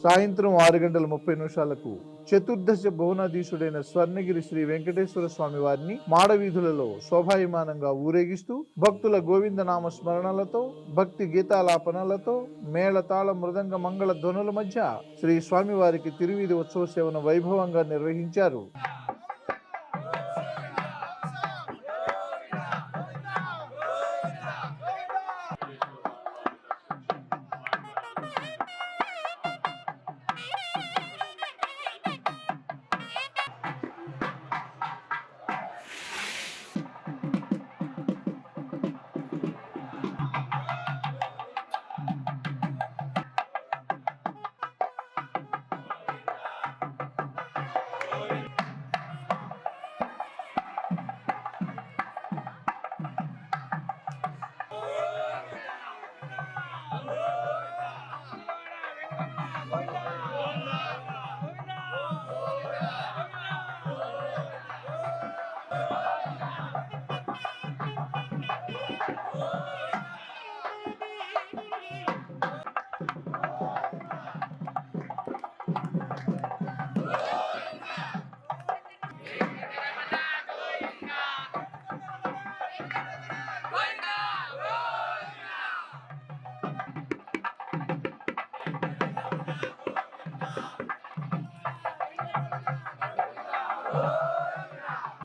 సాయంత్రం 6:30 చతుర్దశ భువనాధీశుడైన స్వర్ణగిరి శ్రీ వెంకటేశ్వర స్వామి వారిని మాడవీధులలో శోభాయమానంగా ఊరేగిస్తూ భక్తుల గోవిందనామ స్మరణలతో భక్తి గీతాలాపనలతో మేళతాళ మృదంగ మంగళ ధ్వనుల మధ్య శ్రీ స్వామివారికి తిరువీధి ఉత్సవ సేవను వైభవంగా నిర్వహించారు.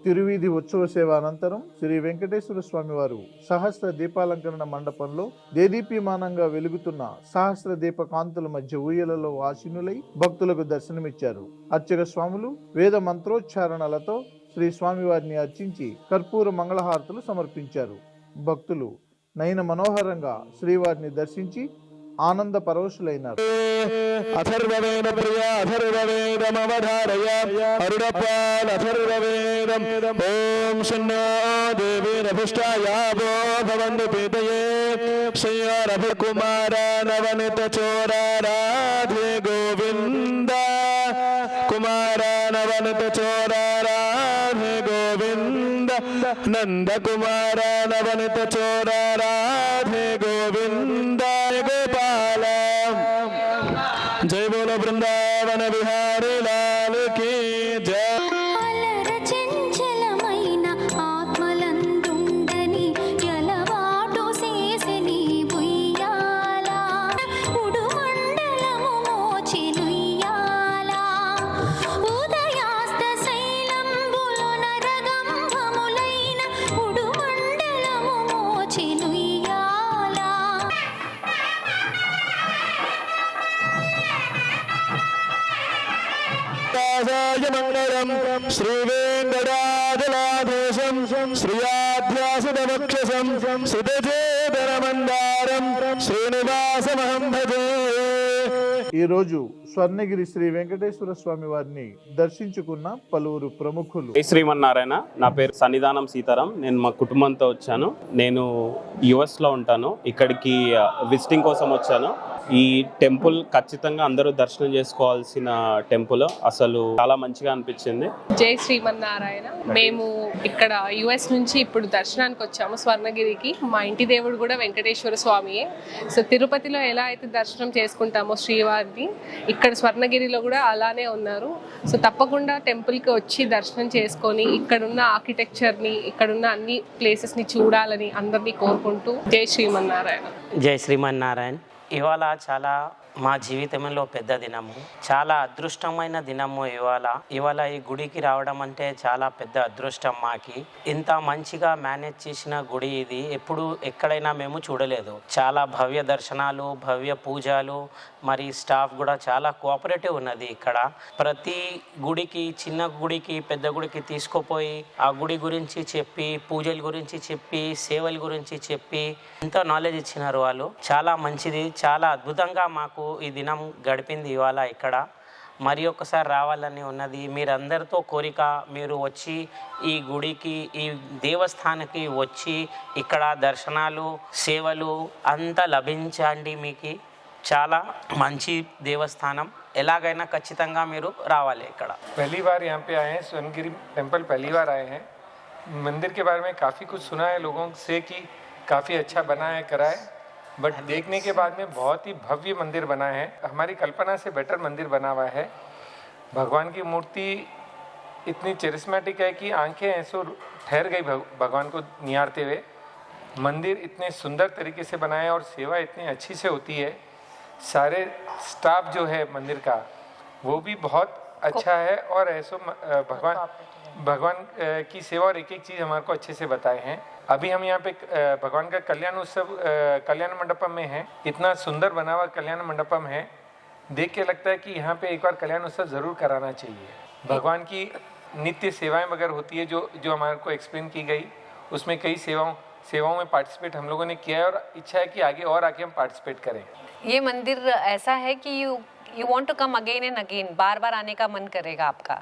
తిరువీధి ఉత్సవ సేవ అనంతరం శ్రీ వెంకటేశ్వర స్వామి వారు సహస్ర దీపాలంకరణ మండపంలో దేదీప్యమానంగా వెలుగుతున్న సహస్ర దీప కాంతుల మధ్య ఊయలలో ఆసీనులై భక్తులకు దర్శనమిచ్చారు. అర్చక స్వాములు వేద మంత్రోచ్చారణలతో శ్రీ స్వామివారిని అర్చించి కర్పూర మంగళహారతులు సమర్పించారు. భక్తులు నయన మనోహరంగా శ్రీవారిని దర్శించి ఆనంద పరవశులైనారు. అథర్వవేద ప్రియ అథర్వవేదమవధారయ అరుణపాల్ అథర్వవేదం ఓం శన్నో దేవీరభిష్టాయావో భవంతు పీతయే శ్రీరభికుమార నవనిత చోరారాధే గోవింద కుమార నవనిత చోరారాధే గోవింద నందకుమార నవనిత చోరారాధే గోవింద గోపాల जय बोलो वृंदावन बिहारी लाल की जय. మంగళం శ్రీ వెంకటాచలాధేశం శ్రీయాధ్యాసుదవక్షసం సుధచేతరమందారం శ్రీనివాసమహం భజే. ఈరోజు స్వర్ణగిరి శ్రీ వెంకటేశ్వర స్వామి వారిని దర్శించుకున్న పలువురు ప్రముఖులు. శ్రీమన్నారాయణ, నా పేరు సన్నిధానం సీతారాం. నేను మా కుటుంబంతో వచ్చాను. నేను యుఎస్లో ఉంటాను. ఇక్కడికి విజిటింగ్ కోసం వచ్చాను. ఈ టెంపుల్ ఖచ్చితంగా అందరూ దర్శనం చేసుకోవాల్సిన టెంపుల్. అసలు చాలా మంచిగా అనిపించింది. జై శ్రీమన్నారాయణ. మేము ఇక్కడ యుఎస్ నుంచి ఇప్పుడు దర్శనానికి వచ్చాము స్వర్ణగిరికి. మా ఇంటి దేవుడు కూడా వెంకటేశ్వర స్వామియే. సో తిరుపతిలో ఎలా అయితే దర్శనం చేసుకుంటామో శ్రీవారిని, ఇక్కడ స్వర్ణగిరిలో కూడా అలానే ఉన్నారు. సో తప్పకుండా టెంపుల్కి వచ్చి దర్శనం చేసుకొని ఇక్కడున్న ఆర్కిటెక్చర్ని, ఇక్కడున్న అన్ని ప్లేసెస్ని చూడాలని అందరినీ కోరుకుంటూ జై శ్రీమన్నారాయణ. జై శ్రీమన్నారాయణ. ఇవాళ చాలా మా జీవితంలో పెద్ద దినము, చాలా అదృష్టమైన దినము. ఇవాళ ఈ గుడికి రావడం అంటే చాలా పెద్ద అదృష్టం మాకి. ఇంత మంచిగా మేనేజ్ చేసిన గుడి ఇది ఎప్పుడు ఎక్కడైనా మేము చూడలేదు. చాలా భవ్య దర్శనాలు, భవ్య పూజలు, మరి స్టాఫ్ కూడా చాలా కోఆపరేటివ్ ఉన్నది. ఇక్కడ ప్రతి గుడికి, చిన్న గుడికి పెద్ద గుడికి తీసుకుపోయి ఆ గుడి గురించి చెప్పి, పూజల గురించి చెప్పి, సేవల గురించి చెప్పి ఎంతో నాలెడ్జ్ ఇచ్చినారు వాళ్ళు. చాలా మంచిది, చాలా అద్భుతంగా మాకు ఈ దినం గడిపింది ఇవాళ ఇక్కడ. మరి ఒక్కసారి రావాలని ఉన్నది. మీరందరితో కోరిక, మీరు వచ్చి ఈ గుడికి, ఈ దేవస్థానానికి వచ్చి ఇక్కడ దర్శనాలు, సేవలు అంతా లభించండి. మీకు చాలా మంచి దేవస్థానం. ఎలాగైనా ఖచ్చితంగా మీరు రావాలి ఇక్కడ. पहली बार यहाँ पे आए हैं, स्वर्णगिरी टेम्पल पहली बार आए हैं. मंदिर के बारे में काफ़ी कुछ सुना है लोगों से कि काफ़ी अच्छा बना है, करा है. बट देखने के बाद में बहुत ही भव्य मंदिर बना है, हमारी कल्पना से बेटर मंदिर बना हुआ है। भगवान की मूर्ति इतनी चेरिस्मेटिक है कि आंखें ऐसो ठहर गई भगवान को निहारते हुए। मंदिर इतने सुंदर तरीके से बना है और सेवा इतनी अच्छी से होती है। सारे स्टाफ जो है मंदिर का वो भी बहुत अच्छा है और ऐसो भगवान की सेवा और एक एक चीज़ हमारे को अच्छे से बताए हैं। अभी हम यहाँ पे भगवान का कल्याण उत्सव कल्याण मंडपम में है। इतना सुंदर बना हुआ कल्याण मंडपम है, देख के लगता है कि यहाँ पे एक बार कल्याण उत्सव ज़रूर कराना चाहिए। भगवान की नित्य सेवाएं वगैरह होती है जो हमारे को एक्सप्लेन की गई, उसमें कई सेवाओं में पार्टिसिपेट हम लोगों ने किया है और इच्छा है कि आगे हम पार्टिसिपेट करें। ये मंदिर ऐसा है कि you want to come again and again, बार बार आने का मन करेगा आपका।